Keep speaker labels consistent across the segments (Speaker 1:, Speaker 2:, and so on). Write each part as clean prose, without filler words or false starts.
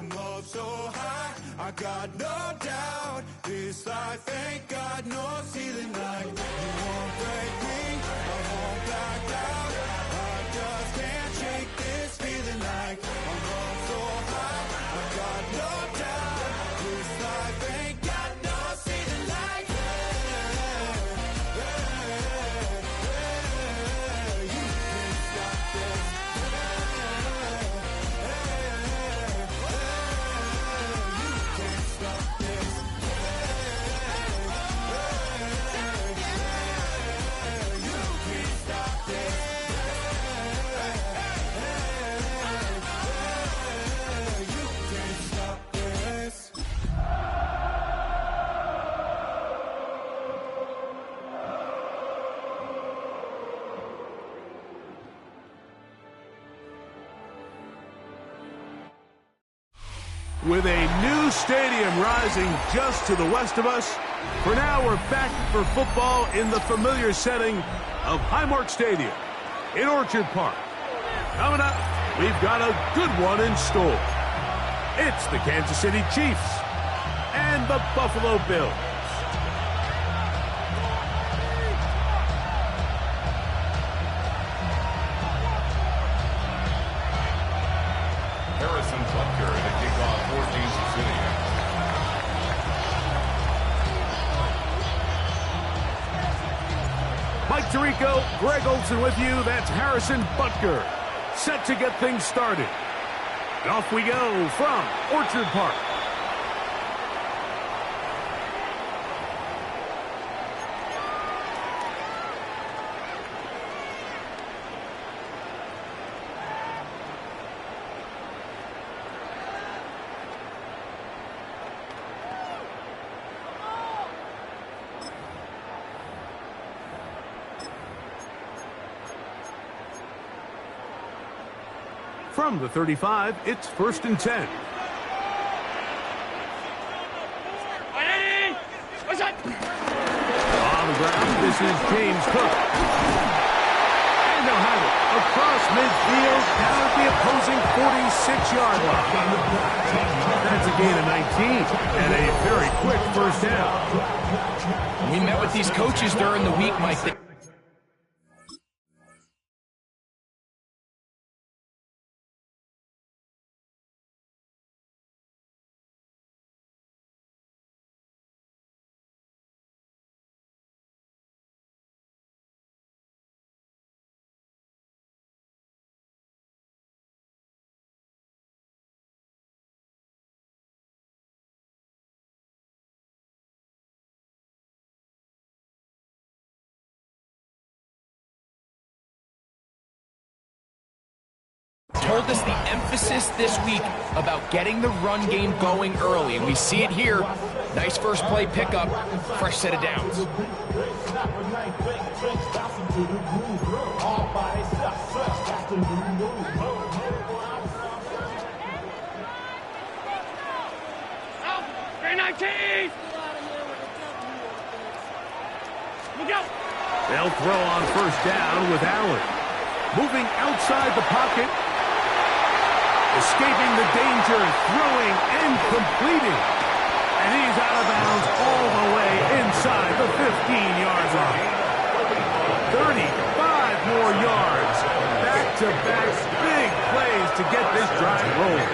Speaker 1: I'm up so high, I got no doubt. This life ain't got no ceiling like. You won't break me, I won't back out. I just can't shake this feeling like. I'm up so high, I got no doubt. This life ain't got no ceiling like. You can't stop this. You can't stop this. You can't stop this. You can't stop this.
Speaker 2: With a new stadium rising just to the west of us, for now we're back for football in the familiar setting of Highmark Stadium in Orchard Park. Coming up, we've got a good one in store. It's the Kansas City Chiefs and the Buffalo Bills.
Speaker 3: Harrison Butker to kick off for Kansas City.
Speaker 2: Mike Tirico, Greg Olson with you. That's Harrison Butker, set to get things started. And off we go from Orchard Park. From the 35, it's 1st and 10. On the ground, this is James Cook. And they'll have it across midfield, down at the opposing 46-yard line. That's a gain of 19, and a very quick first down.
Speaker 4: We met with these coaches during the week, Mike. Told us the emphasis this week about getting the run game going early, and we see it here. Nice first play pickup, fresh set of downs.
Speaker 2: They'll throw on first down with Allen. Moving outside the pocket. Escaping the danger, throwing and completing. And he's out of bounds all the way inside the 15-yard line. 35 more yards. Back-to-back big plays to get this drive rolling.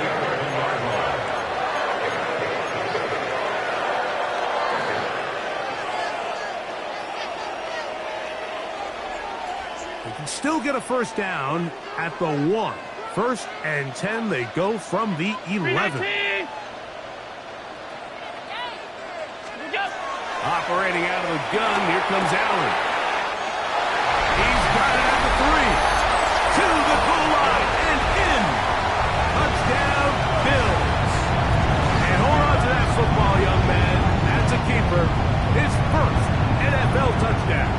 Speaker 2: They can still get a first down at the 1. 1st and 10, they go from the 11. Operating out of the gun, here comes Allen. He's got it at the 3. To the goal line and in. Touchdown, Bills. And hold on to that football, young man. That's a keeper. His first NFL touchdown.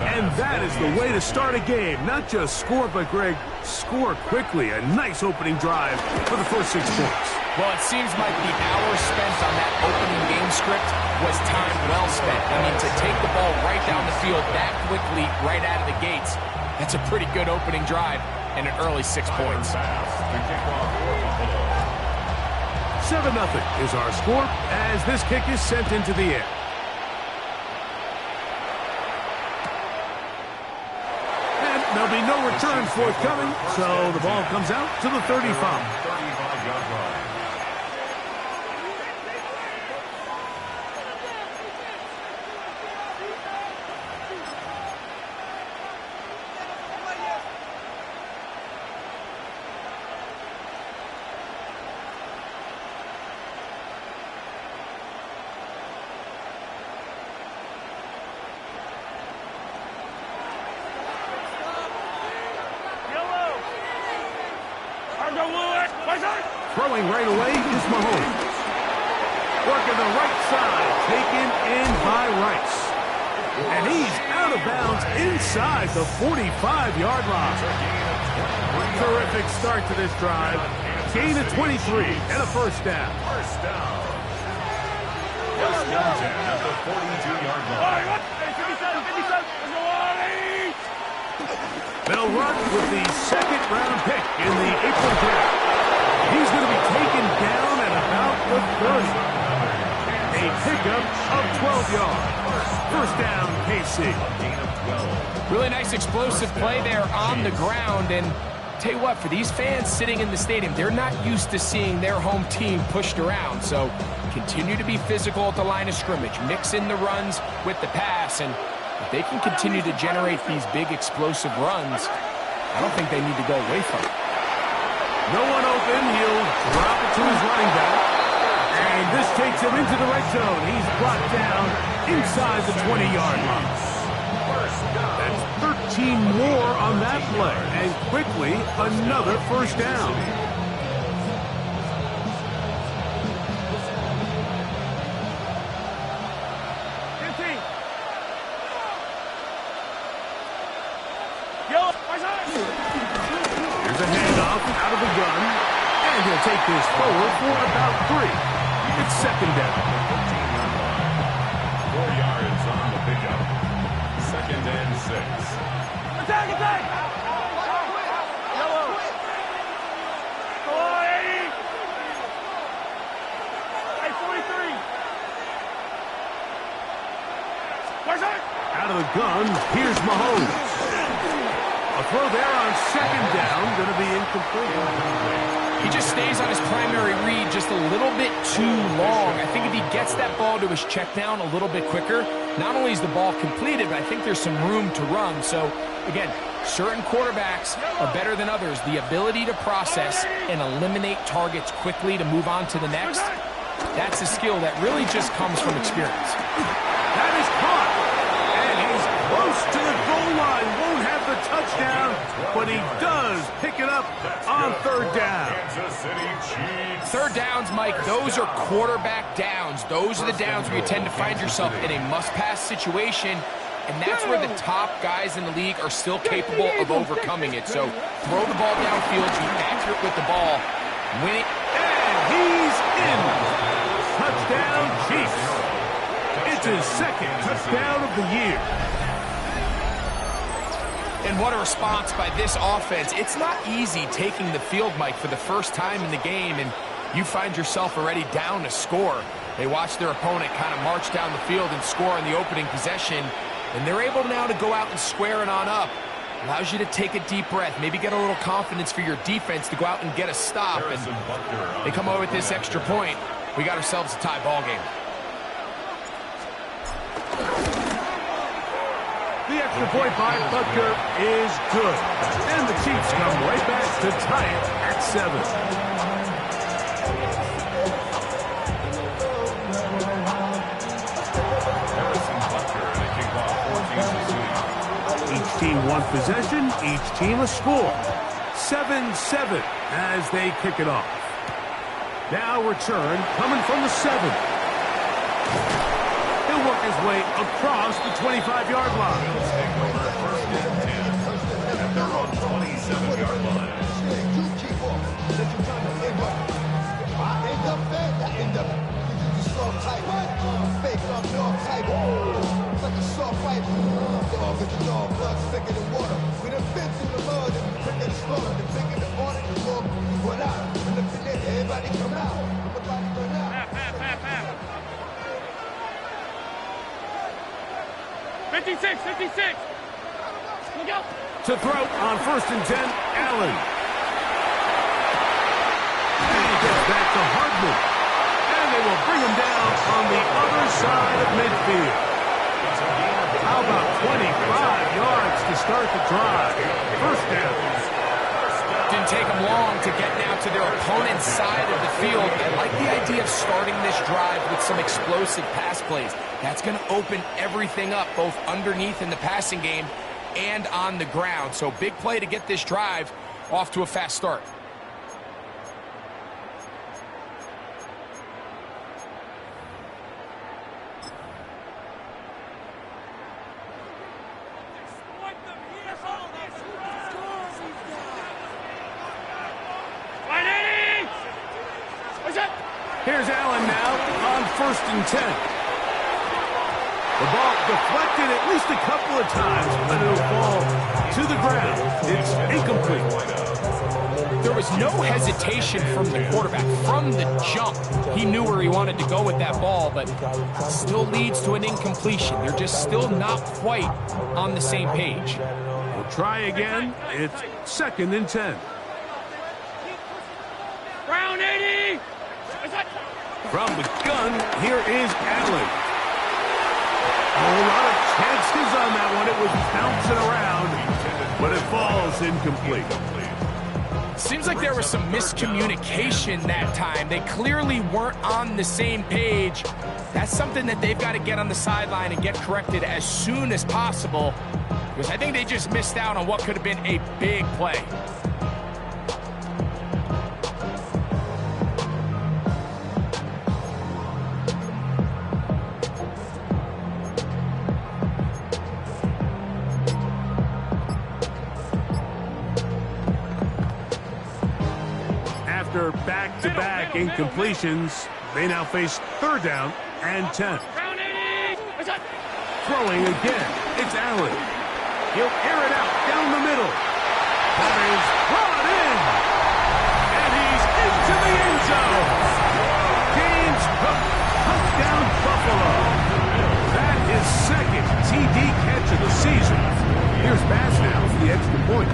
Speaker 2: And that is the way to start a game. Not just score, but, Greg, score quickly. A nice opening drive for the first 6 points.
Speaker 4: Well, it seems like the hour spent on that opening game script was time well spent. I mean, to take the ball right down the field that quickly, right out of the gates, that's a pretty good opening drive and an early 6 points.
Speaker 3: The kickoff for Buffalo.
Speaker 2: 7-0 is our score as this kick is sent into the air. And there'll be no return forthcoming, so the ball comes out to the 35.
Speaker 3: 35-yard line.
Speaker 2: Throwing right away is Mahomes. Working the right side, taken in by Rice. And he's out of bounds inside the 45-yard line. Terrific start to this drive. Gain of 23 and a first down.
Speaker 3: First down. First down at the 42-yard line.
Speaker 2: They'll run with the second-round pick in the April draft. He's going to be taken down at about the 30. A pickup of 12 yards. First down, KC.
Speaker 4: Really nice explosive play there on the ground. And tell you what, for these fans sitting in the stadium, they're not used to seeing their home team pushed around. So continue to be physical at the line of scrimmage. Mix in the runs with the pass. And if they can continue to generate these big explosive runs, I don't think they need to go away from it.
Speaker 2: No one open. He'll drop it to his running back. And this takes him into the red zone. He's brought down inside the 20-yard line. That's 13 more on that play. And quickly, another first down. Here's a handoff out of the gun, and he'll take this forward for about 3. It's second down.
Speaker 3: 4 yards on the pickup. Second and 6.
Speaker 5: Attack! Yellow! Go on, 80! Hey, 43! Where's it?
Speaker 2: Out of the gun, here's Mahomes. A throw there on second down, going to be incomplete.
Speaker 4: He just stays on his primary read just a little bit too long. I think if he gets that ball to his check down a little bit quicker, not only is the ball completed, but I think there's some room to run. So, again, certain quarterbacks are better than others. The ability to process and eliminate targets quickly to move on to the next, that's a skill that really just comes from experience.
Speaker 2: That is caught, and he's close to the goal line. Won't have the touchdown, but he does pick it up on third down.
Speaker 3: Kansas City Chiefs.
Speaker 4: Third downs, Mike, those are quarterback downs. Those are the downs where you tend to find yourself in a must-pass situation, and that's where the top guys in the league are still capable of overcoming it. So throw the ball downfield, be accurate with the ball, win it.
Speaker 2: And he's in. Touchdown, Chiefs. It's his second touchdown of the year.
Speaker 4: And what a response by this offense. It's not easy taking the field, Mike, for the first time in the game, and you find yourself already down a score. They watch their opponent kind of march down the field and score on the opening possession, and they're able now to go out and square it on up. Allows you to take a deep breath, maybe get a little confidence for your defense to go out and get a stop, and they come away with this extra point. We got ourselves a tie ball game.
Speaker 2: The extra point by Butker is good. And the Chiefs come right back to tie it at 7. Each team one possession, each team a score. 7-7 as they kick it off. Now return coming from the 7. He'll work his way across the 25-yard line.
Speaker 3: Take over first and 10 at their own 27-yard line.
Speaker 5: 56, 56. Look out.
Speaker 2: To throw on 1st and 10, Allen. And he gets back to Hardman. And they will bring him down on the other side of midfield. How about 25 yards to start the drive? 1st down.
Speaker 4: Didn't take them long to get now to their opponent's side of the field. I like the idea of starting this drive with some explosive pass plays. That's going to open everything up, both underneath in the passing game and on the ground. So big play to get this drive off to a fast start.
Speaker 2: Here's Allen now on 1st and 10. The ball deflected at least a couple of times, but it'll fall to the ground. It's incomplete.
Speaker 4: There was no hesitation from the quarterback. From the jump, he knew where he wanted to go with that ball, but still leads to an incompletion. They're just still not quite on the same page.
Speaker 2: We'll try again. It's 2nd and 10.
Speaker 5: Brown 80.
Speaker 2: From the gun, here is Allen. A lot of chances on that one. It was bouncing around, but it falls incomplete.
Speaker 4: Seems like there was some miscommunication that time. They clearly weren't on the same page. That's something that they've got to get on the sideline and get corrected as soon as possible, because I think they just missed out on what could have been a big play.
Speaker 2: After back-to-back incompletions, they now face 3rd down and 10. Throwing again, it's Allen. He'll air it out down the middle. That is brought in. And he's into the end zone. James Cook, touchdown Buffalo. That is 2nd TD catch of the season. Here's Bass now for the extra point.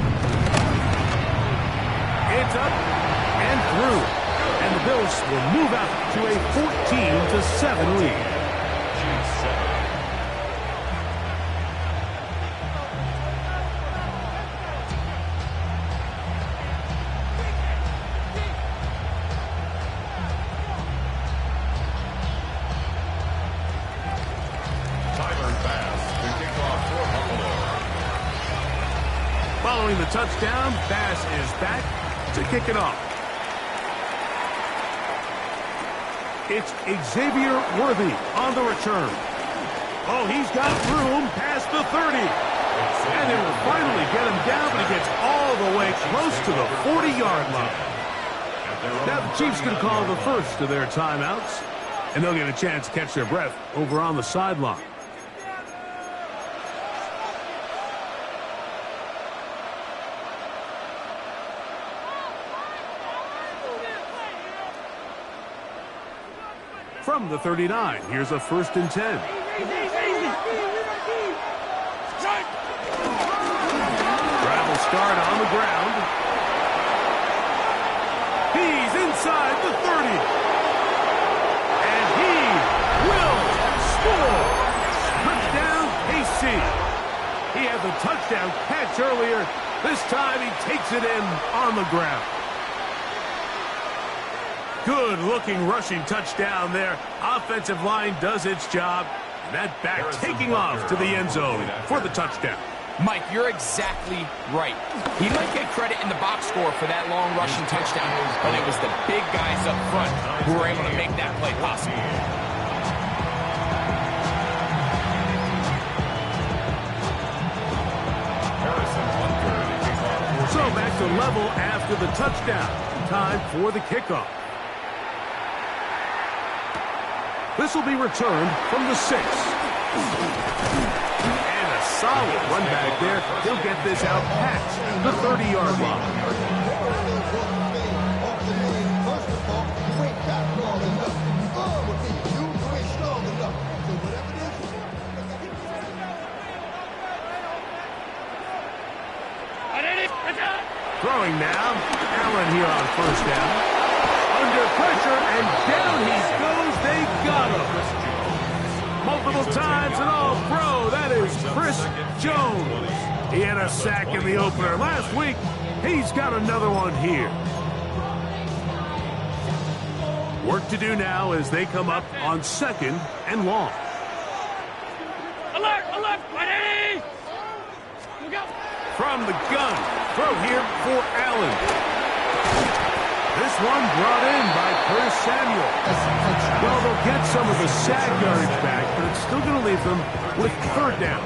Speaker 2: It's up and through, and the Bills will move out to a 14-7 lead. Following the touchdown, Bass is back to kick it off. It's Xavier Worthy on the return. Oh, he's got room past the 30. And they will finally get him down, but he gets all the way close to the 40-yard line. Now the Chiefs can call the first of their timeouts, and they'll get a chance to catch their breath over on the sideline. From the 39, here's a 1st and 10. Travel start on the ground. He's inside the 30. And he will score. Touchdown, KC. He had the touchdown catch earlier. This time he takes it in on the ground. Good-looking rushing touchdown there. Offensive line does its job. And that back taking off to the end zone for the touchdown.
Speaker 4: Mike, you're exactly right. He might get credit in the box score for that long rushing touchdown, but it was the big guys up front who were able to make that play possible.
Speaker 2: So back to level after the touchdown. Time for the kickoff. This will be returned from the 6. And a solid run back there. He'll get this out past the 30-yard line. throwing now. Allen here on first down. Under pressure, and down he goes. They got him. Multiple times and all pro. That is Chris Jones. He had a sack in the opener last week. He's got another one here. Work to do now as they come up on 2nd and long.
Speaker 5: Alert, alert, 180! Look out!
Speaker 2: From the gun, throw here for Allen. This one brought in by Curtis Samuel. Well, they'll get some of the sack yardage back, but it's still going to leave them with 3rd down.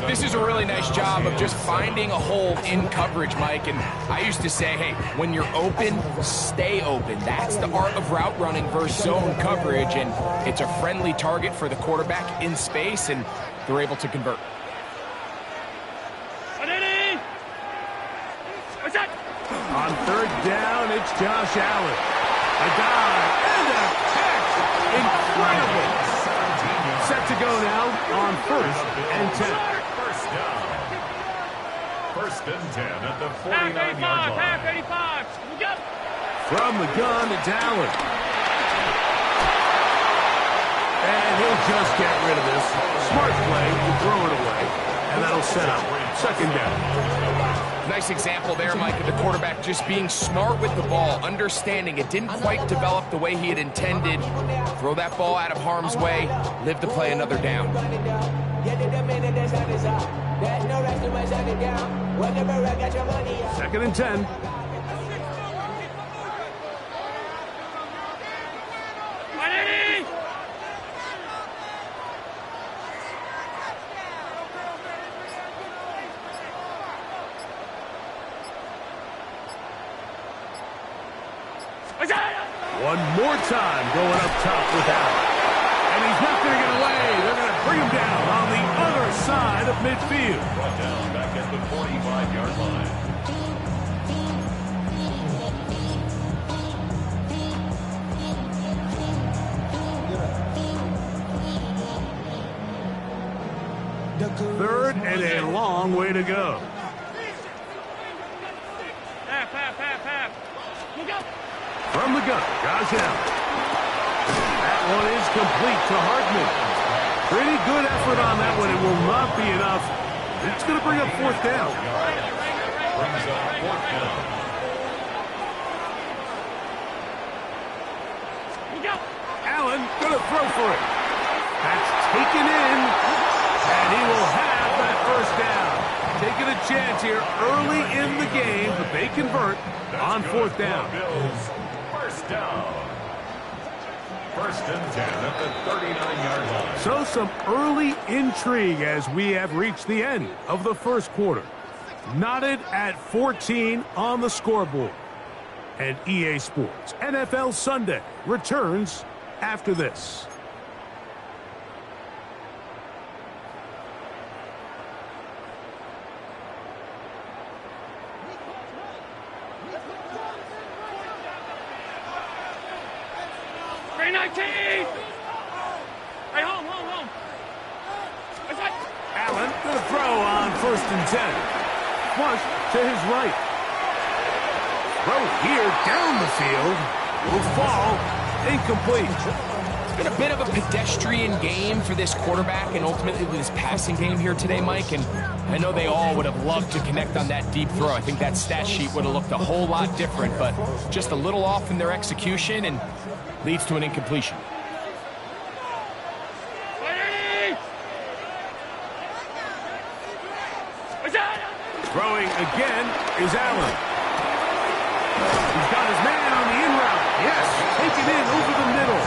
Speaker 4: This is a really nice job of just finding a hole in coverage, Mike. And I used to say, hey, when you're open, stay open. That's the art of route running versus zone coverage. And it's a friendly target for the quarterback in space, and they're able to convert.
Speaker 5: 180! What's that?
Speaker 2: On 3rd down, it's Josh Allen. A dive and a catch. Incredible. Set to go now on 1st and 10.
Speaker 3: First down. 1st and 10 at the
Speaker 5: Half
Speaker 3: 49-yard
Speaker 5: 85,
Speaker 3: line.
Speaker 5: half 85. Look out!
Speaker 2: From the gun, it's Allen. And he'll just get rid of this. Smart play to throw it away. And that'll set up 2nd down.
Speaker 4: Nice example there, Mike, of the quarterback just being smart with the ball, understanding it didn't quite develop the way he had intended. Throw that ball out of harm's way, live to play another down.
Speaker 2: 2nd and 10. One more time going up top with Allen. And he's not going to get away. They're going to bring him down on the other side of midfield.
Speaker 3: Brought down back at the 45-yard line.
Speaker 2: Third and a long way to go.
Speaker 5: Half. Look out!
Speaker 2: From the gun, Josh Allen. That one is complete to Hartman. Pretty good effort on that one. It will not be enough. It's going to bring up 4th down.
Speaker 3: Brings up 4th down.
Speaker 5: Look out!
Speaker 2: Allen going to throw for it. That's taken in, and he will have that 1st down. Taking a chance here early in the game, but they convert on 4th down.
Speaker 3: First down. 1st and 10 at the 39-yard line.
Speaker 2: So some early intrigue as we have reached the end of the 1st quarter. Knotted at 14 on the scoreboard. And EA Sports NFL Sunday returns after this.
Speaker 5: Hey, home. What's that?
Speaker 2: Allen going to throw on 1st and 10. Flush to his right. Throw here down the field. Will fall incomplete.
Speaker 4: It's been a bit of a pedestrian game for this quarterback and ultimately this passing game here today, Mike. And I know they all would have loved to connect on that deep throw. I think that stat sheet would have looked a whole lot different, but just a little off in their execution and leads to an incompletion.
Speaker 2: Throwing again is Allen. He's got his man on the in route. Yes, taken in over the middle.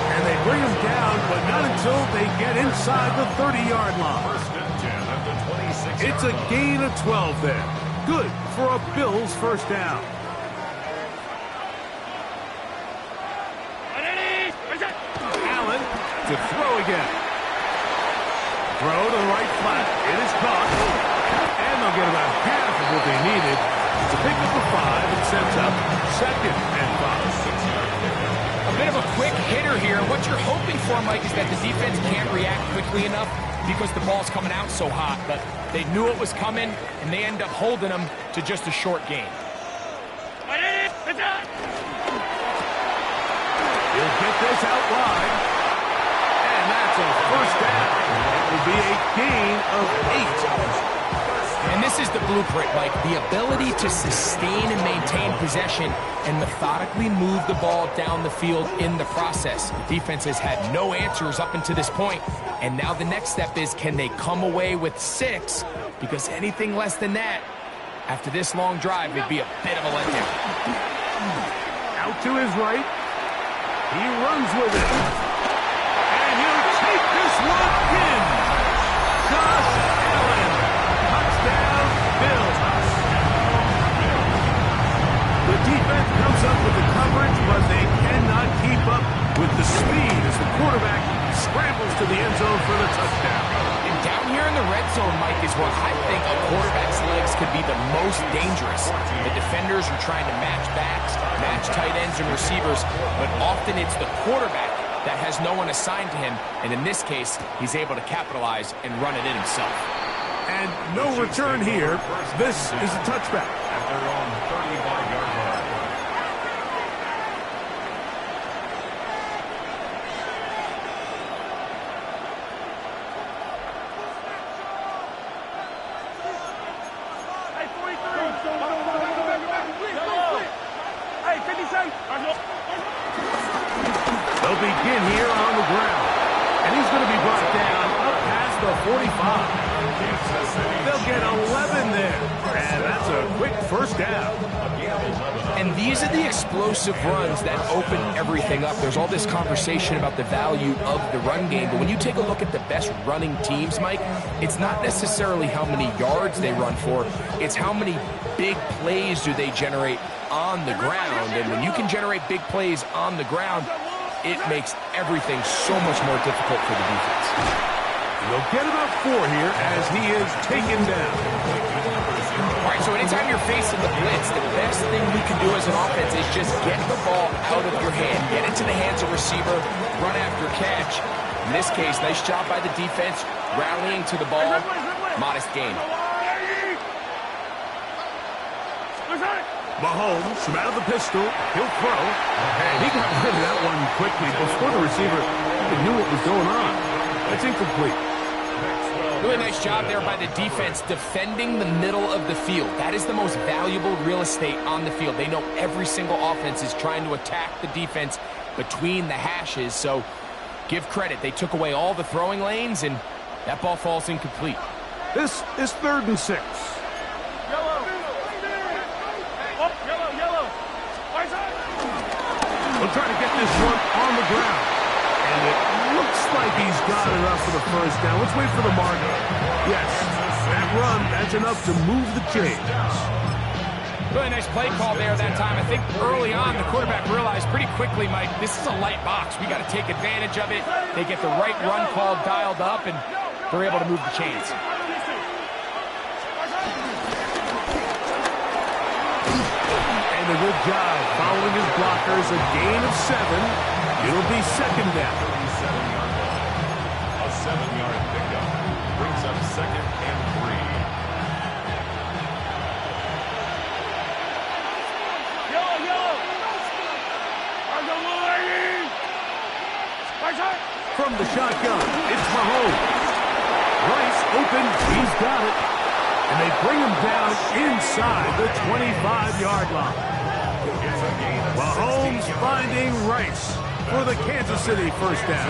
Speaker 2: And they bring him down, but not until they get inside the 30-yard line.
Speaker 3: 1st and 10 at the 26.
Speaker 2: It's a gain of 12 there. Good for a Bills 1st down. Allen to throw again. Throw to the right flat. It is caught. And they'll get about half of what they needed to pick up the 5 and sets up 2nd and 5.
Speaker 4: A bit of a quick hitter here. What you're hoping for, Mike, is that the defense can't react quickly enough because the ball's coming out so hot, but they knew it was coming, and they end up holding them to just a short gain.
Speaker 2: He'll get this out wide, and that's a first down. It will be a gain of 8.
Speaker 4: And this is the blueprint, Mike. The ability to sustain and maintain possession and methodically move the ball down the field in the process. The defense has had no answers up until this point, and now the next step is, can they come away with 6? Because anything less than that, after this long drive, would be a bit of a letdown.
Speaker 2: Out to his right. He runs with it. And he'll take this one in. Josh Allen. Touchdown, Bills. The defense comes up with the coverage, but they cannot keep up with the speed as the quarterback scrambles to the end zone for the touchdown.
Speaker 4: And down here in the red zone, Mike, is where I think a quarterback's legs could be the most dangerous. The defenders are trying to match backs, match tight ends and receivers, but often it's the quarterback that has no one assigned to him, and in this case, he's able to capitalize and run it in himself.
Speaker 2: And no return here. This is a touchback.
Speaker 3: At their own 35-yard line.
Speaker 2: They'll begin here on the ground. And he's going to be brought down up past the 45. They'll get 11 there. And that's a quick first down.
Speaker 4: And these are the explosive runs that open everything up. There's all this conversation about the value of the run game, but when you take a look at the best running teams, Mike, it's not necessarily how many yards they run for, it's how many big plays do they generate on the ground. And when you can generate big plays on the ground, it makes everything so much more difficult for the defense.
Speaker 2: They'll get about 4 here as he is taken down.
Speaker 4: All right, so anytime you're facing the blitz, the best thing we can do as an offense is just get the ball out of your hand, get it to the hands of receiver, run after catch. In this case, nice job by the defense, rallying to the ball, modest gain.
Speaker 2: Mahomes from out of the pistol. He'll throw. And he got rid of that one quickly before the receiver even knew what was going on. That's incomplete.
Speaker 4: Really nice job there by the defense defending the middle of the field. That is the most valuable real estate on the field. They know every single offense is trying to attack the defense between the hashes, so give credit. They took away all the throwing lanes, and that ball falls incomplete.
Speaker 2: This is 3rd and 6. We'll try to get this one on the ground. And it looks like he's got enough for the first down. Let's wait for the marker. Yes, that run, that's enough to move the chains.
Speaker 4: Really nice play call there that time. I think early on, the quarterback realized pretty quickly, Mike, this is a light box. We got to take advantage of it. They get the right run call dialed up, and they're able to move the chains.
Speaker 2: And a good job following his blockers. A gain of 7. It'll be 2nd down.
Speaker 3: 37-yard line. A 7-yard pickup brings up 2nd and
Speaker 2: 3. From the shotgun, it's Mahomes. Rice open, he's got it. And they bring him down inside the 25-yard line. Mahomes finding Rice for the Kansas City first down.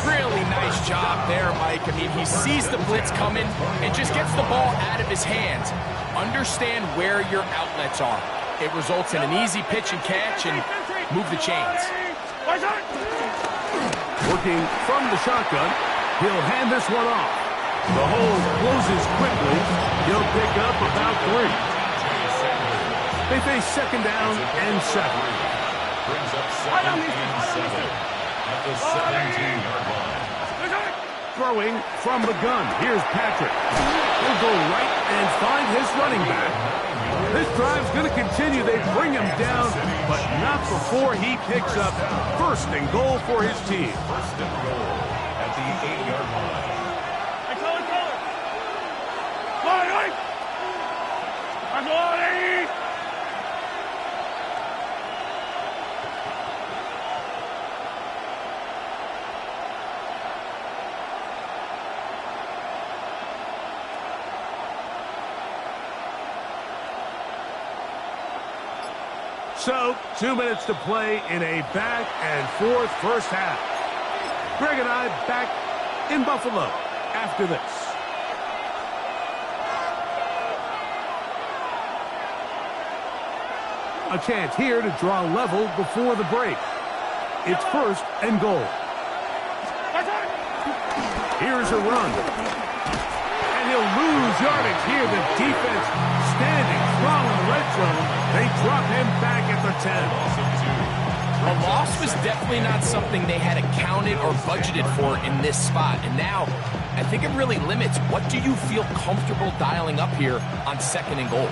Speaker 4: Really nice job there, Mike. I mean, he sees the blitz coming and just gets the ball out of his hands. Understand where your outlets are. It results in an easy pitch and catch and move the chains.
Speaker 2: Working from the shotgun, he'll hand this one off. The hole closes quickly. He'll pick up about 3. They face 2nd down and 7.
Speaker 3: Brings up 2nd and 7 at the 17-yard line.
Speaker 2: Throwing from the gun. Here's Patrick. He'll go right and find his running back. This drive's going to continue. They bring him down, but not before he picks up 1st and goal for his team.
Speaker 3: 1st and goal at the 8-yard line.
Speaker 5: I call it. Right. I'm going.
Speaker 2: So, 2 minutes to play in a back-and-forth first half. Greg and I back in Buffalo after this. A chance here to draw level before the break. It's 1st and goal. Here's a run. And he'll lose yardage here. The defense standing strong in the red zone. They drop him back at the 10.
Speaker 4: A loss was definitely not something they had accounted or budgeted for in this spot. And now, I think it really limits what do you feel comfortable dialing up here on 2nd and goal.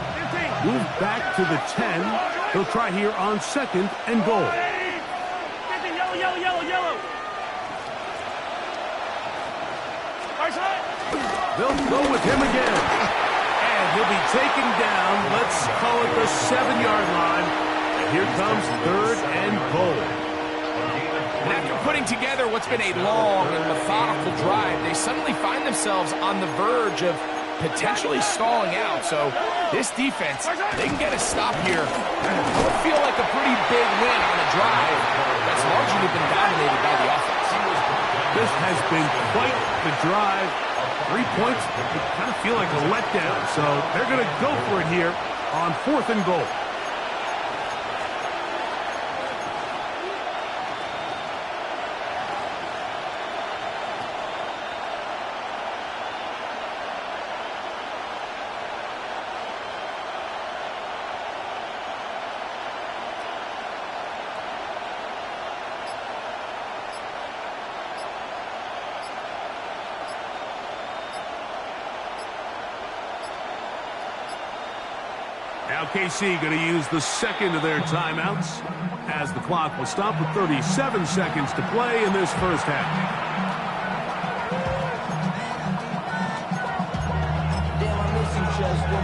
Speaker 2: Move back to the 10. He'll try here on 2nd and goal.
Speaker 5: Yellow.
Speaker 2: They'll go with him again. And he'll be taken down. Let's call it the 7-yard line. And here comes 3rd and goal.
Speaker 4: And after putting together what's been a long and methodical drive, they suddenly find themselves on the verge of potentially stalling out. So this defense, they can get a stop here. It would feel like a pretty big win on a drive that's largely been dominated by the offense.
Speaker 2: This has been quite the drive. 3 points, they kind of feel like a letdown. So they're going to go for it here on 4th and goal. Now KC going to use the 2nd of their timeouts as the clock will stop with 37 seconds to play in this first half.
Speaker 6: Damn, I miss you, Chester.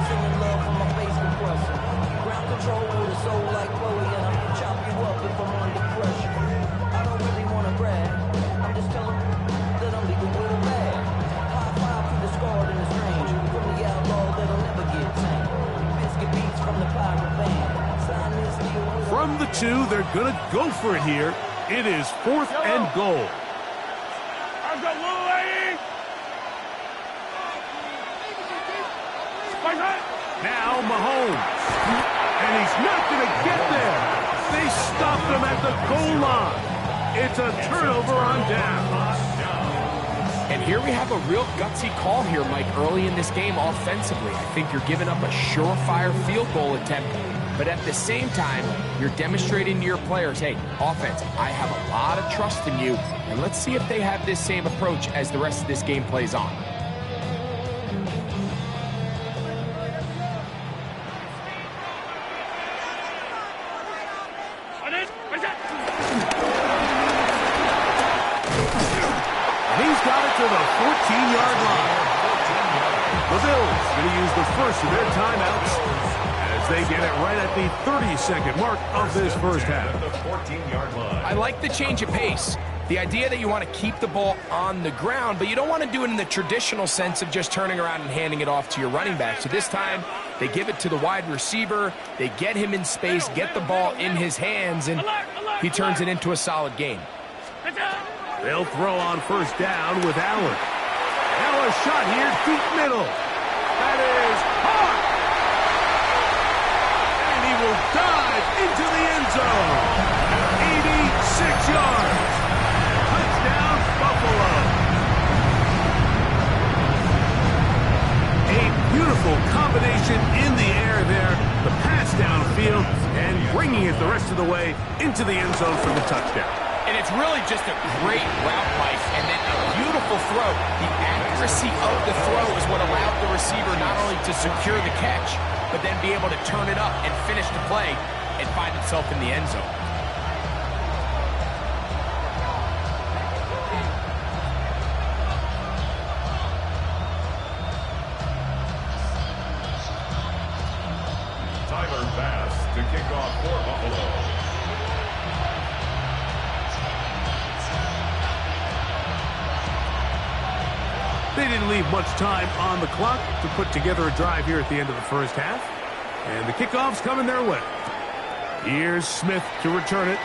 Speaker 6: Singing love from my face compressor. Ground control with a soul like Chloe, and I'll chop you up if I'm under pressure. I don't really want to brag. I'm just telling that I'm leaving with a bag. High five to the scarred and the strange. From the outlaw that'll never get tamed. Beats from the pirate band. Sign this deal with
Speaker 2: From the 2, they're going to go for it here. It is 4th and goal.
Speaker 5: I've got Louie.
Speaker 2: Now Mahomes. And he's not going to get there. They stopped him at the goal line. It's a turnover on downs.
Speaker 4: And here we have a real gutsy call here, Mike, early in this game offensively. I think you're giving up a surefire field goal attempt, but at the same time, you're demonstrating to your players, hey, offense, I have a lot of trust in you, and let's see if they have this same approach as the rest of this game plays on.
Speaker 2: To the 14-yard line. The Bills going to use the first of their timeouts as they get it right at the 30-second mark of this first half.
Speaker 3: The 14-yard line.
Speaker 4: I like the change of pace. The idea that you want to keep the ball on the ground, but you don't want to do it in the traditional sense of just turning around and handing it off to your running back. So this time, they give it to the wide receiver. They get him in space, get the ball in his hands, and he turns it into a solid game.
Speaker 2: They'll throw on first down with Allen. Now a shot here, deep middle. That is hot. And he will dive into the end zone. 86 yards. Touchdown, Buffalo. A beautiful combination in the air there. The pass downfield and bringing it the rest of the way into the end zone for the touchdown.
Speaker 4: And it's really just a great route, Mike, and then a beautiful throw. The accuracy of the throw is what allowed the receiver not only to secure the catch, but then be able to turn it up and finish the play and find himself in the end zone.
Speaker 2: They didn't leave much time on the clock to put together a drive here at the end of the first half. And the kickoff's coming their way. Here's Smith to return it.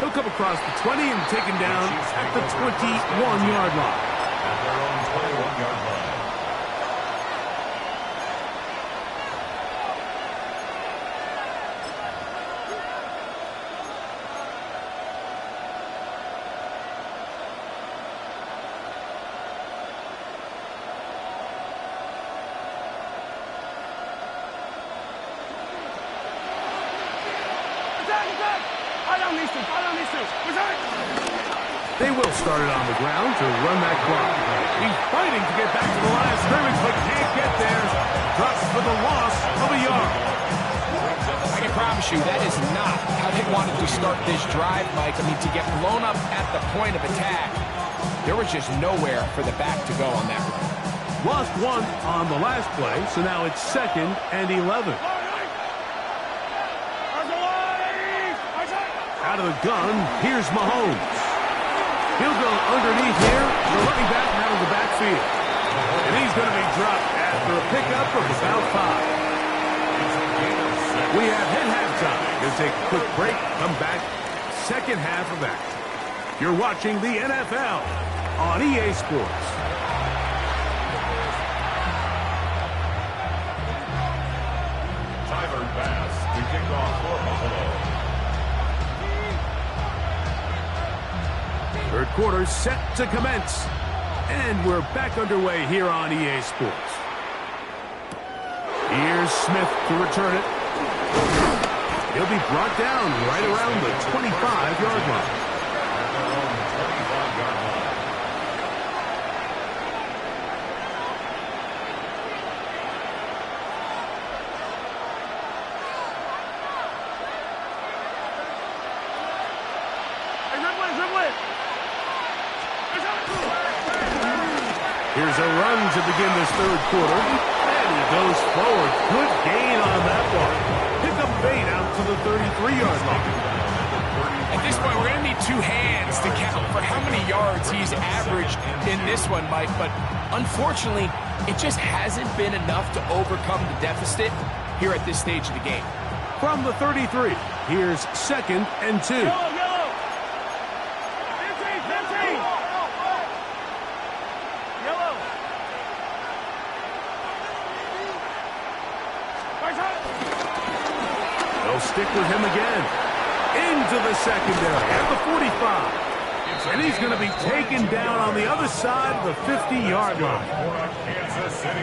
Speaker 2: He'll come across the 20 and taken down at the 21-yard line.
Speaker 3: At their own 21-yard line.
Speaker 2: They will start it on the ground to run that clock. He's fighting to get back to the line of scrimmage, but can't get there. Drops for the loss of a yard.
Speaker 4: I can promise you that is not how they wanted to start this drive, Mike. I mean, to get blown up at the point of attack, there was just nowhere for the back to go on that run.
Speaker 2: Lost one on the last play, so now it's 2nd and 11. Out of the gun, here's Mahomes. He'll go underneath here. The running back out of the backfield. And he's going to be dropped after a pickup of about 5. We have hit halftime. We'll take a quick break, come back, second half of action. You're watching the NFL on EA Sports.
Speaker 3: Tyler Bass to kick off for Buffalo.
Speaker 2: Third quarter set to commence. And we're back underway here on EA Sports. Here's Smith to return it. He'll be brought down right around the 25-yard line.
Speaker 3: At their own 25-yard line.
Speaker 2: Here's a run to begin this third quarter. And he goes forward. Good gain on that one. Pick up bait out to the 33-yard line.
Speaker 4: At this point, we're going to need two hands to count for how many yards he's averaged in this one, Mike. But unfortunately, it just hasn't been enough to overcome the deficit here at this stage of the game.
Speaker 2: From the 33, here's 2nd and 2. They'll stick with him again. Into the secondary at the 45. And he's going to be taken down on the other side of the 50-yard line.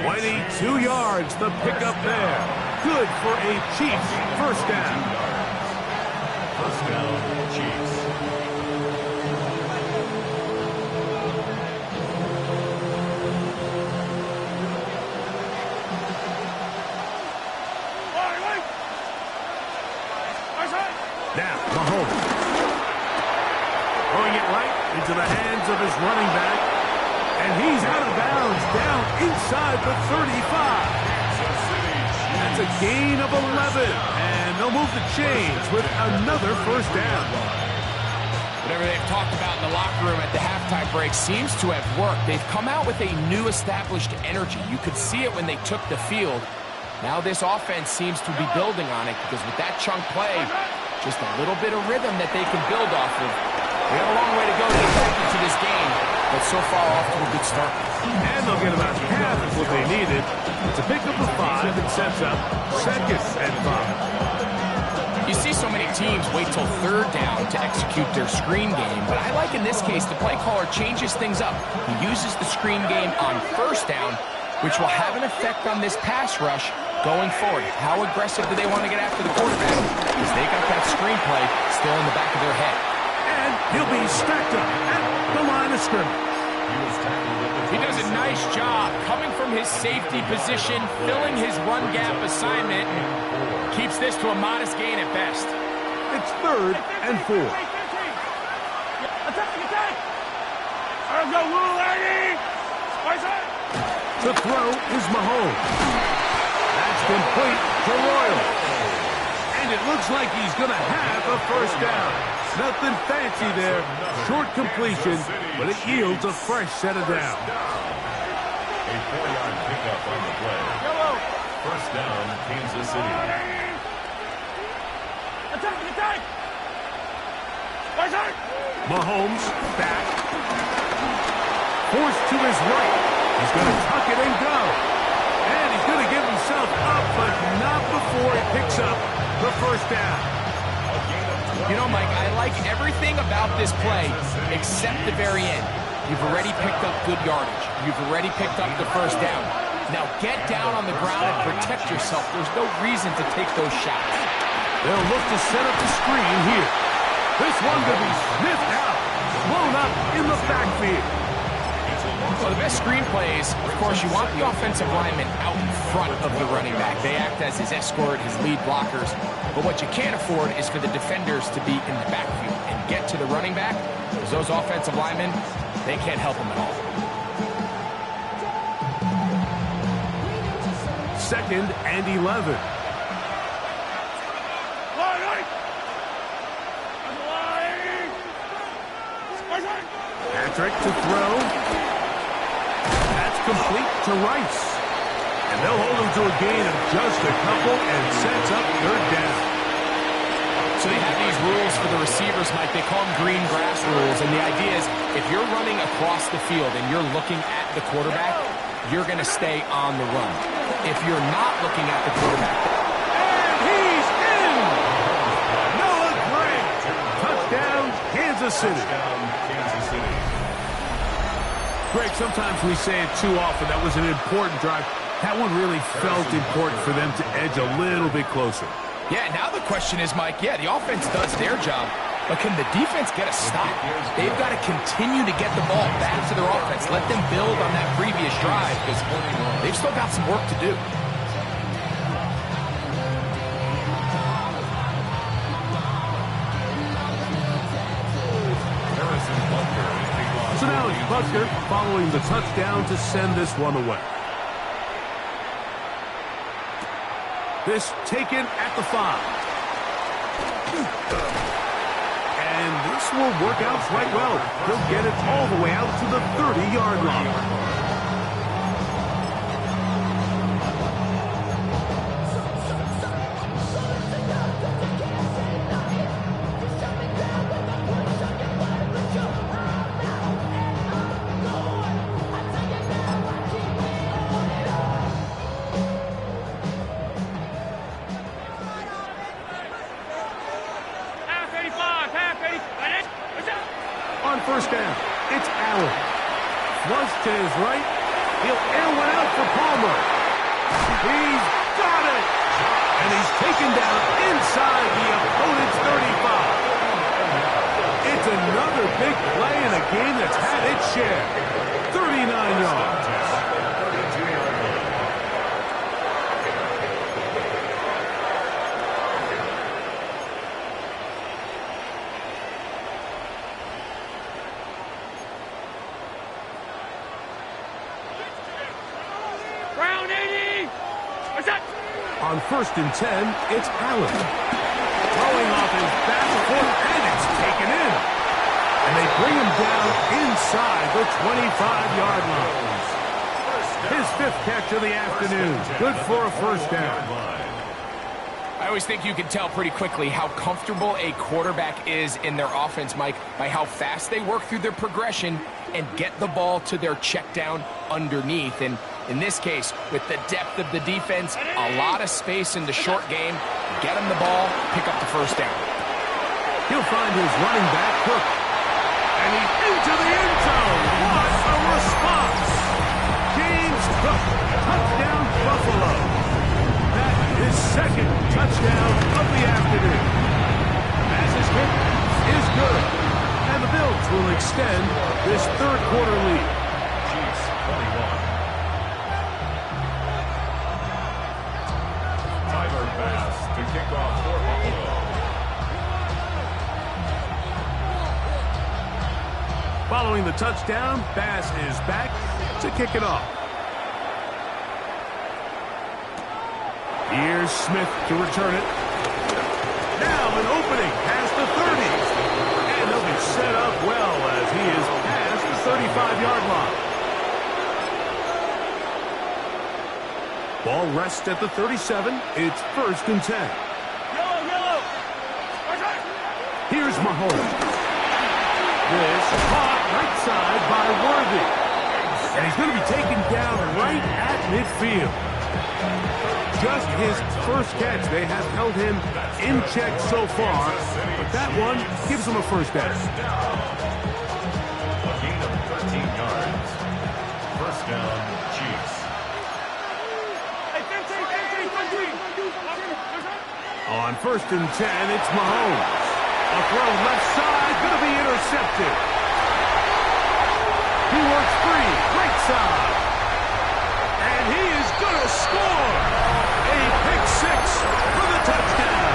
Speaker 2: 22 yards, the pickup there. Good for a Chiefs first down.
Speaker 3: First down, Chiefs.
Speaker 2: Now, Mahomes. Throwing it right into the hands of his running back. And he's out of bounds, down inside the 35. That's a gain of 11. And they'll move the chains with another first down.
Speaker 4: Whatever they've talked about in the locker room at the halftime break seems to have worked. They've come out with a new established energy. You could see it when they took the field. Now this offense seems to be building on it because with that chunk play, just a little bit of rhythm that they can build off of. They have a long way to go to get back into this game, but so far off to a good start.
Speaker 2: And they'll get about half of what they needed to pick up the 5 and sets up 2nd and 5.
Speaker 4: You see so many teams wait till third down to execute their screen game, but I like in this case the play caller changes things up. He uses the screen game on first down, which will have an effect on this pass rush going forward. How aggressive do they want to get after the quarterback? Because they got that screenplay still in the back of their head.
Speaker 2: And he'll be stacked up at the line of scrimmage.
Speaker 4: He does a nice job coming from his safety position, filling his run gap assignment, keeps this to a modest gain at best.
Speaker 2: It's 3rd and 4. The throw is Mahomes. That's complete to Royal. And it looks like he's going to have a first down. Nothing fancy there. Short completion, but it yields a fresh set of downs.
Speaker 3: A 4-yard pickup on the play. First down, Kansas City.
Speaker 5: Attack!
Speaker 2: Mahomes back. Forced to his right. He's going to tuck it and go. And he's going to give himself up, but not before he picks up the first down.
Speaker 4: You know, Mike, I like everything about this play except the very end. You've already picked up good yardage. You've already picked up the first down. Now get down on the ground and protect yourself. There's no reason to take those shots.
Speaker 2: They'll look to set up the screen here. This one to be sniffed out. Blown up in the backfield.
Speaker 4: Well, the best screen plays, of course, you want the offensive lineman out in front of the running back. They act as his escort, his lead blockers. But what you can't afford is for the defenders to be in the backfield and get to the running back, because those offensive linemen, they can't help him at all.
Speaker 2: Second and 11. Patrick to throw. That's complete to Rice. And they'll hold him to a gain of just a couple and sets up third down.
Speaker 4: So they have these rules for the receivers, Mike. They call them green grass rules. And the idea is if you're running across the field and you're looking at the quarterback, you're going to stay on the run. If you're not looking at the quarterback.
Speaker 2: And he's in! Noah Gray. Touchdown, Kansas City. Greg, sometimes we say it too often. That was an important drive. That one really felt important for them to edge a little bit closer.
Speaker 4: Yeah, now the question is, Mike, the offense does their job, but can the defense get a stop? They've got to continue to get the ball back to their offense. Let them build on that previous drive, because they've still got some work to do.
Speaker 2: So now it's Butker following the touchdown to send this one away. This taken at the 5. And this will work out quite well. He'll get it all the way out to the 30-yard line. On first down, it's Allen. Flush to his right. He'll air one out for Palmer. He's got it! And he's taken down inside the opponent's 35. It's another big play in a game that's had its share. 39 yards. On first and 10, it's Allen. Throwing off his back foot, and it's taken in. And they bring him down inside the 25-yard line. His 5th catch of the afternoon. Good for a first down.
Speaker 4: I always think you can tell pretty quickly how comfortable a quarterback is in their offense, Mike, by how fast they work through their progression and get the ball to their check down underneath. And in this case, with the depth of the defense, a lot of space in the short game, get him the ball, pick up the first down.
Speaker 2: He'll find his running back, Cook. And he's into the end zone. What a response! James Cook, touchdown Buffalo. That is 2nd touchdown of the afternoon. Pass's hit is good. And the Bills will extend this 3rd quarter lead.
Speaker 3: Chiefs 21. Tyler Bass to kick off for Buffalo.
Speaker 2: Following the touchdown, Bass is back to kick it off. Here's Smith to return it. Now an opening past the 30. is set up well as he is past the 35-yard line. Ball rests at the 37. It's 1st and 10.
Speaker 5: Yellow.
Speaker 2: Here's Mahomes. This caught right side by Worthy. And he's going to be taken down right at midfield. Just his first catch. They have held him in check so far, but that one gives him a first down.
Speaker 3: A gain of 13 yards. First down, Chiefs.
Speaker 2: On 1st and 10, it's Mahomes. A throw left side, going to be intercepted. He works free, right side. And he is going to score. A pick six for the touchdown.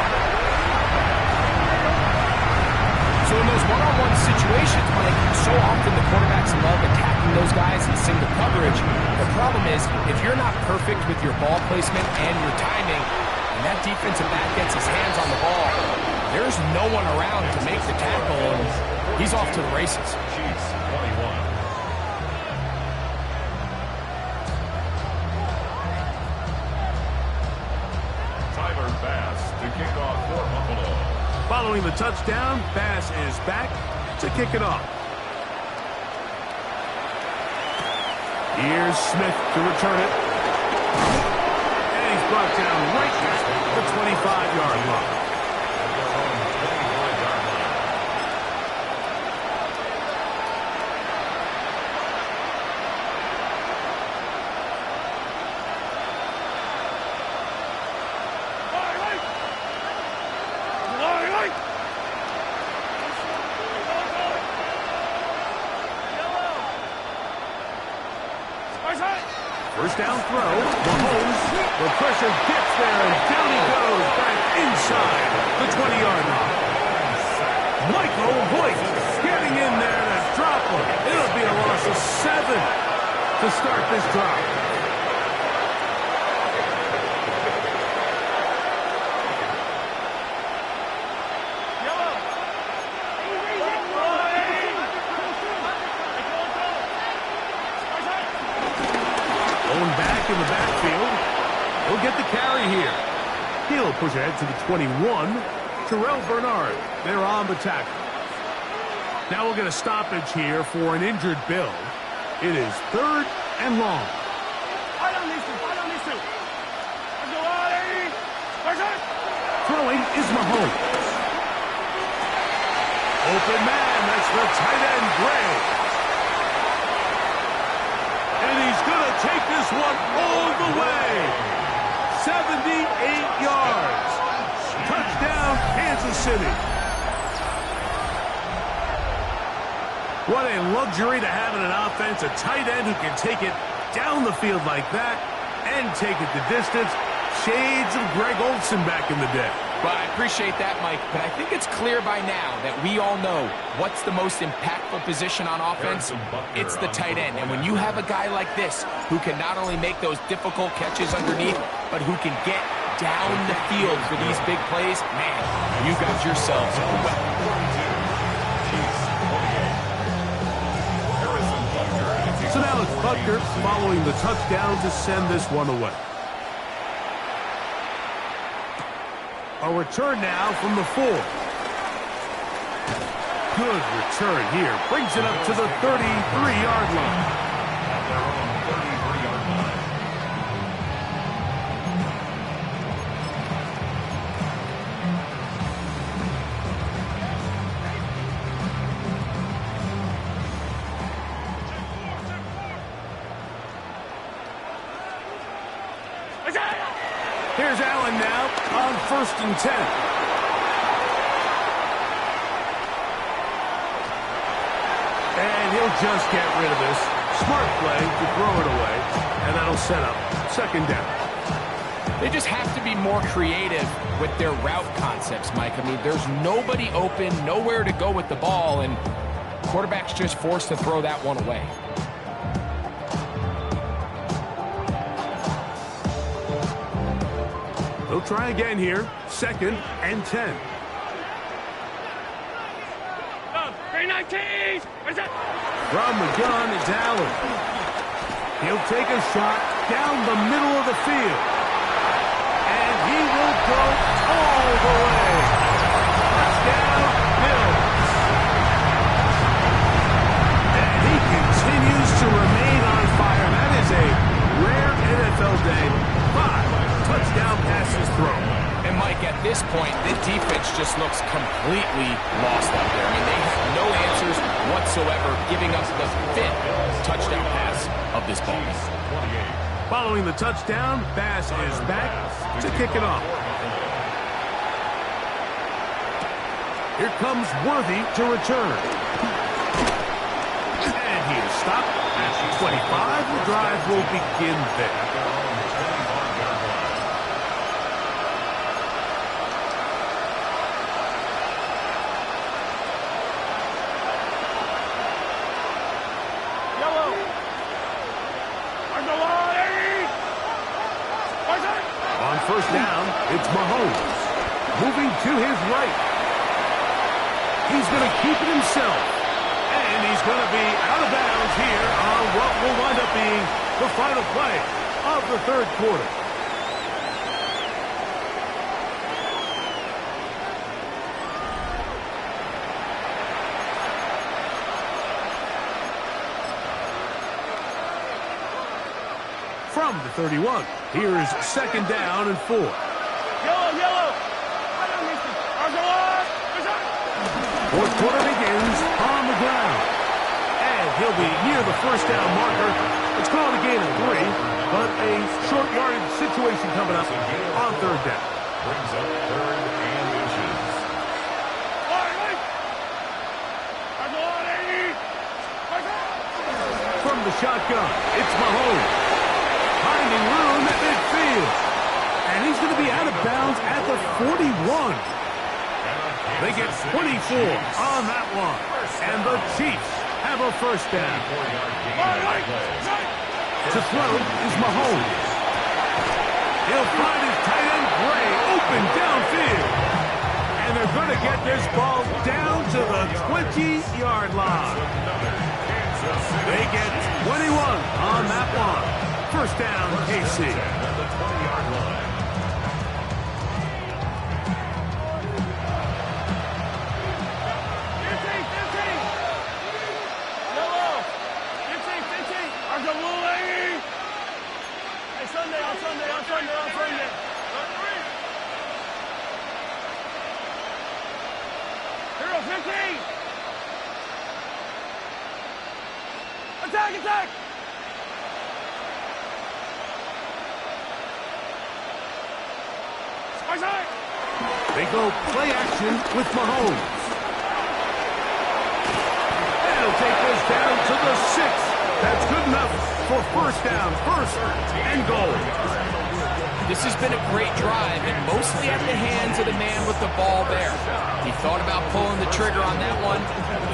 Speaker 4: So in those one-on-one situations, Mike, so often the quarterbacks love attacking those guys in single coverage. The problem is, if you're not perfect with your ball placement and your timing, and that defensive back gets his hands on the ball, there's no one around to make the tackle, and he's off to the races.
Speaker 3: Chiefs, 21. Tyler Bass to kick off for Buffalo.
Speaker 2: Following the touchdown, Bass is back to kick it off. Here's Smith to return it. And he's brought down right at the 25-yard line. First down throw. Mahomes. The pressure gets there, and down he goes back inside the 20-yard line. Michael Hoyt getting in there to drop him. It'll be a loss of 7 to start this drive. Back in the backfield. He'll get the carry here. He'll push ahead to the 21. Terrell Bernard, they're on the tackle. Now we'll get a stoppage here for an injured Bill. It is 3rd and long. Throwing is Mahomes. Open man, that's the tight end, Gray. And he's going to take this one all the way. 78 yards. Touchdown, Kansas City. What a luxury to have in an offense, a tight end who can take it down the field like that and take it the distance. Shades of Greg Olsen back in the day.
Speaker 4: Well, I appreciate that, Mike, but I think it's clear by now that we all know what's the most impactful position on offense. It's the tight end. And when you have a guy like this who can not only make those difficult catches underneath, but who can get down the field for these big plays, man, you got yourselves a weapon.
Speaker 2: So now it's Butker following the touchdown to send this one away. A return now from the 4. Good return here. Brings it up to the 33-yard line.
Speaker 3: At their own 33-yard line.
Speaker 2: Here's Allen now on 1st and 10. And he'll just get rid of this. Smart play to throw it away, and that'll set up 2nd down.
Speaker 4: They just have to be more creative with their route concepts, Mike. I mean, there's nobody open, nowhere to go with the ball, and quarterback's just forced to throw that one away.
Speaker 2: They'll try again here. 2nd and 10. From the gun, it's Allen. He'll take a shot down the middle of the field. And he will go all the way. Touchdown, Bills. And he continues to remain on fire. That is a rare NFL day. 5 touchdown passes thrown.
Speaker 4: And Mike, at this point, the defense just looks completely lost out there. I mean, they have no answers whatsoever, giving us the 5th touchdown pass of this ball.
Speaker 2: Following the touchdown, Bass is back to kick it off. Here comes Worthy to return. And he is stopped at 25. The drive will begin there. On first down, it's Mahomes. Moving to his right. He's going to keep it himself. And he's going to be out of bounds here on what will wind up being the final play of the third quarter. From the 31, here's second down and 4.
Speaker 5: Yellow.
Speaker 2: Fourth quarter begins on the ground. And he'll be near the first down marker. It's called a gain of 3, but a short yardage situation coming up on third down.
Speaker 3: Brings up 3rd and inches.
Speaker 2: From the shotgun, it's Mahomes. Finding room at midfield. And he's going to be out of bounds at the 41. They get 24 on that one. And the Chiefs have a first down. To throw is Mahomes. He'll find his tight end Gray open downfield. And they're going to get this ball down to the 20-yard line. They get 21 on that one. First down, KC.
Speaker 3: At the 20-yard line.
Speaker 5: Sunday. Hero 15. Attack.
Speaker 2: They go play action with Mahomes. And he'll take this down to the 6. That's good enough for first down, first and goal.
Speaker 4: This has been a great drive, and mostly at the hands of the man with the ball there. He thought about pulling the trigger on that one,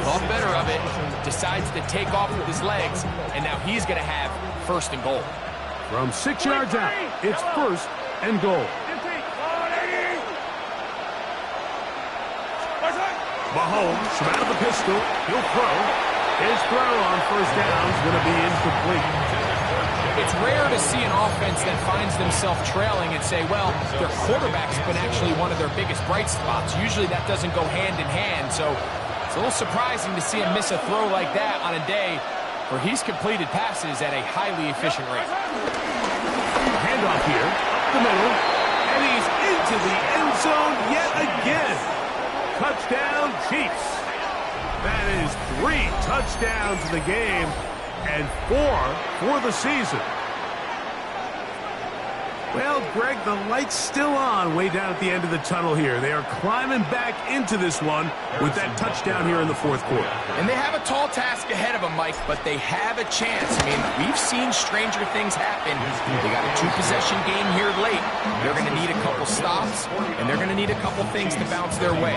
Speaker 4: thought better of it, decides to take off with his legs, and now he's going to have first and goal.
Speaker 2: From 6 yards out, it's first and goal. Mahomes from out of the pistol. He'll throw. His throw on first down is going to be incomplete.
Speaker 4: It's rare to see an offense that finds themselves trailing and say, well, their quarterback's been actually one of their biggest bright spots. Usually that doesn't go hand in hand, so it's a little surprising to see him miss a throw like that on a day where he's completed passes at a highly efficient rate.
Speaker 2: Handoff here, up the middle, and he's into the end zone yet again. Touchdown, Chiefs. That is 3 touchdowns in the game and 4 for the season. Well, Greg, the light's still on way down at the end of the tunnel here. They are climbing back into this one with that touchdown here in the fourth quarter.
Speaker 4: And they have a tall task ahead of them, Mike, but they have a chance. I mean, we've seen stranger things happen. They got a 2-possession game here late. They're going to need a couple stops, and they're going to need a couple things to bounce their way.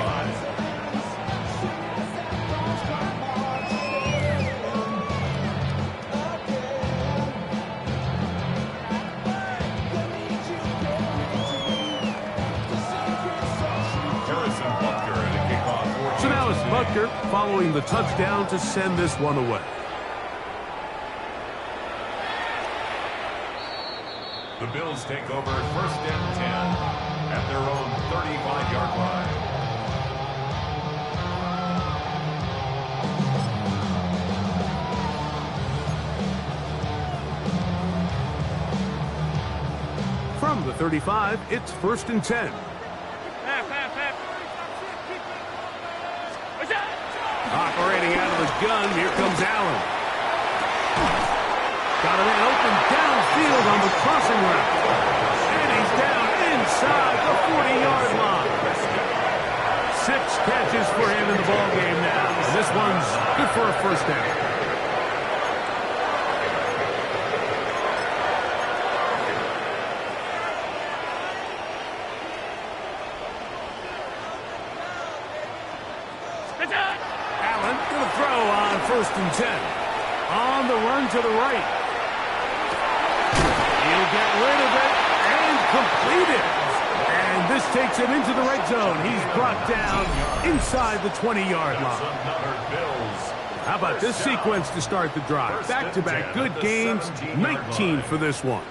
Speaker 2: Butker following the touchdown to send this one away.
Speaker 3: The Bills take over 1st and 10 at their own 35-yard line.
Speaker 2: From the 35, it's 1st and 10. Operating out of the gun, here comes Allen. Got a man open downfield on the crossing route. And he's down inside the 40-yard line. 6 catches for him in the ballgame now. And this one's good for a 1st down. Allen going to throw on 1st and 10. On the run to the right. He'll get rid of it and complete it. And this takes him into the red zone. He's brought down inside the 20-yard line. How about this sequence to start the drive? Back-to-back good gains, 19 for this one.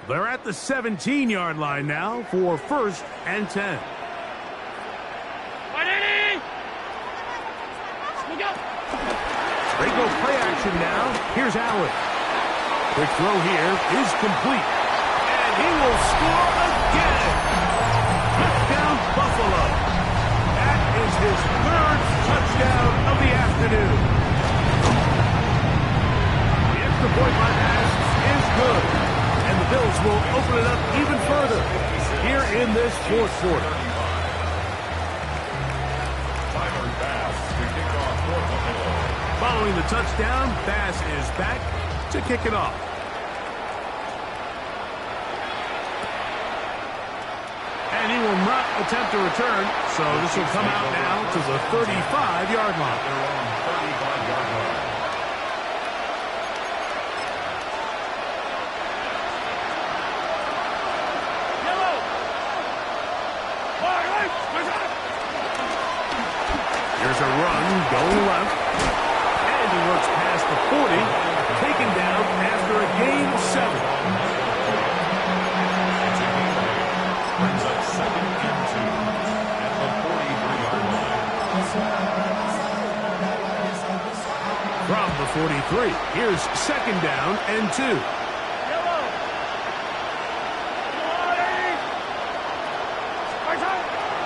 Speaker 2: They're at the 17-yard line now for 1st and 10. They go play action now. Here's Allen. Quick throw here is complete. And he will score again. Touchdown, Buffalo. That is his 3rd touchdown of the afternoon. The extra point by pass is good. And the Bills will open it up even further here in this 4th quarter. Following the touchdown, Bass is back to kick it off. And he will not attempt to return, so this will come out now to the 35-yard line. Here's a run going left. And he works past the 40, taken down after a gain of 7. Brings up 2nd and 2 at the 43-yard line. From the 43, here's 2nd down and 2.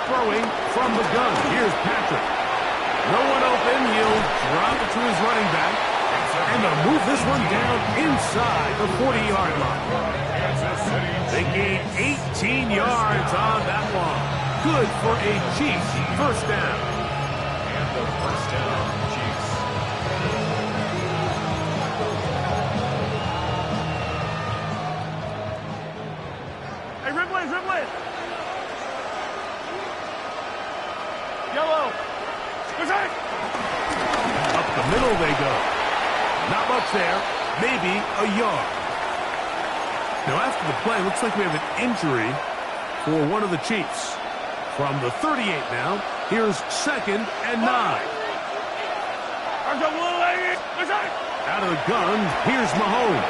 Speaker 2: Throwing from the gun, here's Patrick. No one open, he'll drop it to his running back. And they'll move this one down inside the 40-yard line. They gain 18 yards on that one. Good for a Chiefs 1st down. And the 1st down, Chiefs.
Speaker 5: Hey, Ripley. Yellow.
Speaker 2: Up the middle they go. Not much there. Maybe a yard. Now after the play, looks like we have an injury for one of the Chiefs. From the 38 now, here's 2nd and 9. Out of the gun, here's Mahomes.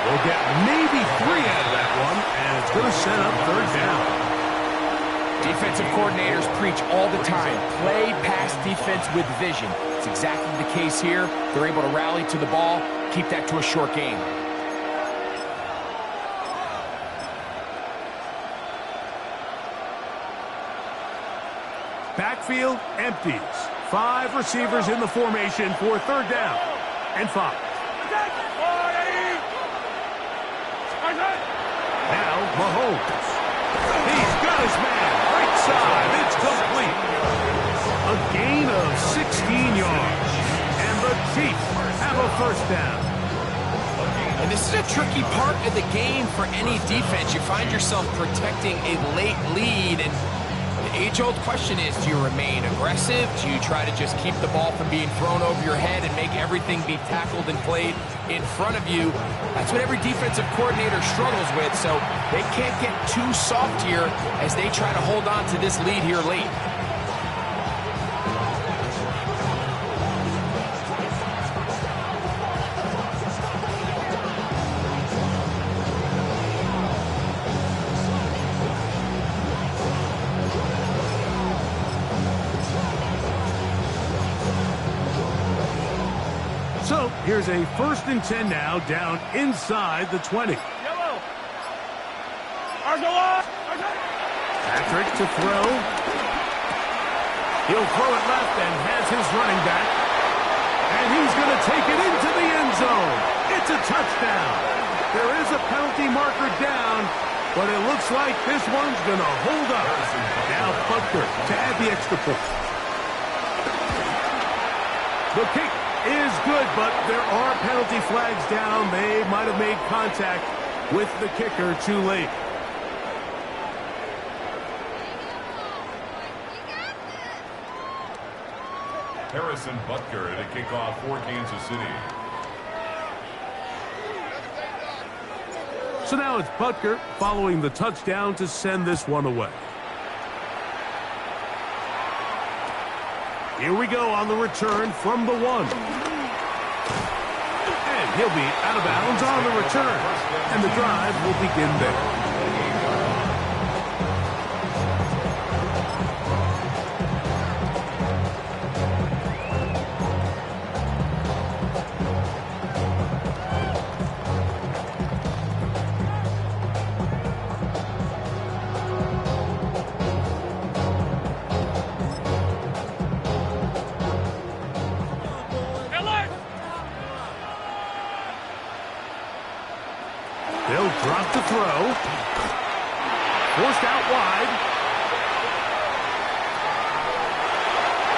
Speaker 2: They'll get maybe 3 out of that one, and it's going to set up 3rd down.
Speaker 4: Defensive coordinators preach all the time. Play pass defense with vision. It's exactly the case here. They're able to rally to the ball, keep that to a short game.
Speaker 2: Backfield empties. 5 receivers in the formation for 3rd down and 5. Now Mahomes. He's got his man. Right side. It's complete. A gain of 16 yards. And the Chiefs have a 1st down.
Speaker 4: And this is a tricky part of the game for any defense. You find yourself protecting a late lead, and the age-old question is, do you remain aggressive? Do you try to just keep the ball from being thrown over your head and make everything be tackled and played in front of you? That's what every defensive coordinator struggles with, so they can't get too soft here as they try to hold on to this lead here late.
Speaker 2: So here's a 1st and 10 now, down inside the 20.
Speaker 5: Yellow. Argola.
Speaker 2: Patrick to throw. He'll throw it left and has his running back. And he's going to take it into the end zone. It's a touchdown. There is a penalty marker down, but it looks like this one's going to hold up. Now Butker to add the extra point. The kick is good, but there are penalty flags down. They might have made contact with the kicker too late.
Speaker 3: Harrison Butker at a kickoff for Kansas City.
Speaker 2: So now it's Butker following the touchdown to send this one away. Here we go on the return from the 1. And he'll be out of bounds on the return. And the drive will begin there. They'll drop the throw. Forced out wide.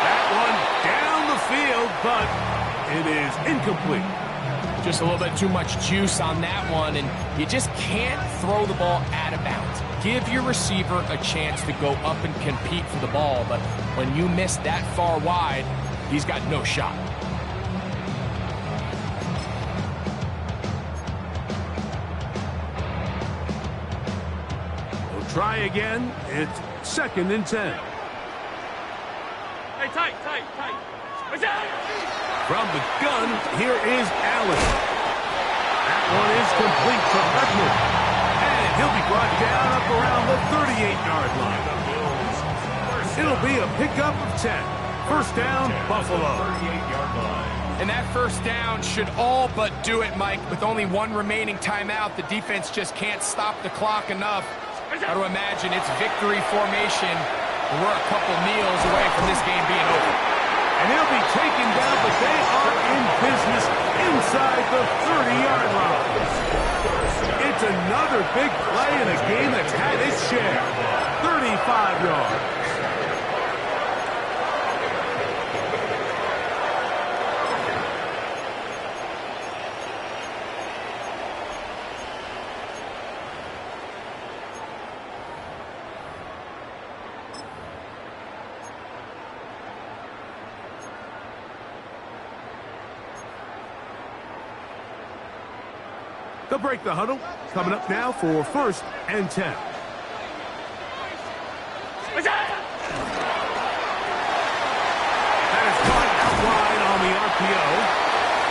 Speaker 2: That one down the field, but it is incomplete.
Speaker 4: Just a little bit too much juice on that one, and you just can't throw the ball out of bounds. Give your receiver a chance to go up and compete for the ball, but when you miss that far wide, he's got no shot.
Speaker 2: Try again. It's 2nd and 10.
Speaker 5: Hey, tight.
Speaker 2: From the gun, here is Allen. That one is complete to Beckman. And he'll be brought down up around the 38-yard line. It'll be a pickup of 10. 1st down, Buffalo.
Speaker 3: 38-yard line.
Speaker 4: And that 1st down should all but do it, Mike. With only 1 remaining timeout, the defense just can't stop the clock enough. Got to imagine it's victory formation. We're a couple kneels away from this game being over.
Speaker 2: And he'll be taken down, but they are in business inside the 30-yard line. It's another big play in a game that's had its share. 35 yards. They'll break the huddle. Coming up now for 1st and 10. That is caught out wide on the RPO.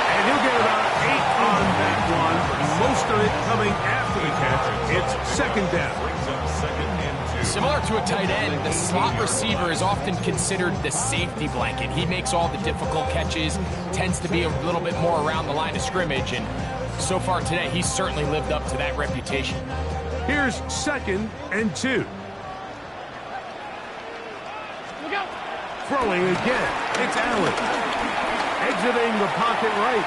Speaker 2: And he'll get about 8 on that one. Most of it coming after the catch. It's 2nd down.
Speaker 3: Brings up 2nd and 2.
Speaker 4: Similar to a tight end, the slot receiver is often considered the safety blanket. He makes all the difficult catches, tends to be a little bit more around the line of scrimmage, and so far today, he's certainly lived up to that reputation.
Speaker 2: Here's 2nd and 2. Throwing again. It's Allen. Exiting the pocket right.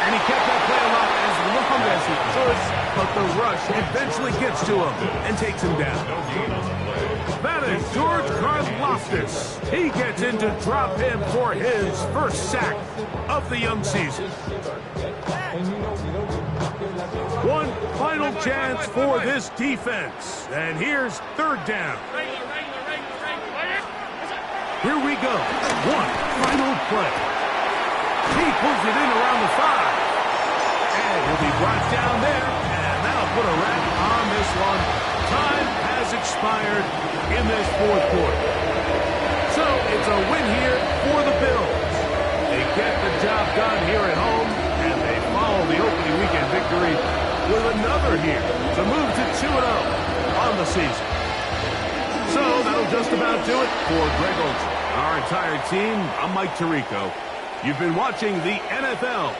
Speaker 2: And he kept that play alive as long as he could, but the rush eventually gets to him and takes him down.
Speaker 3: No gain on the play.
Speaker 2: That is George Karlaftis. He gets in to drop him for his 1st sack of the young season. One final chance for this defense. And here's third down. Here we go. One final play. He pulls it in around the 5. And he'll be brought down there. And that'll put a wrap on this one. Time has expired in this fourth quarter. So it's a win here for the Bills. They get the job done here at home, and they follow the opening weekend victory with another here to move to 2-0 on the season. So that'll just about do it for Greg Olsen. Our entire team, I'm Mike Tirico. You've been watching the NFL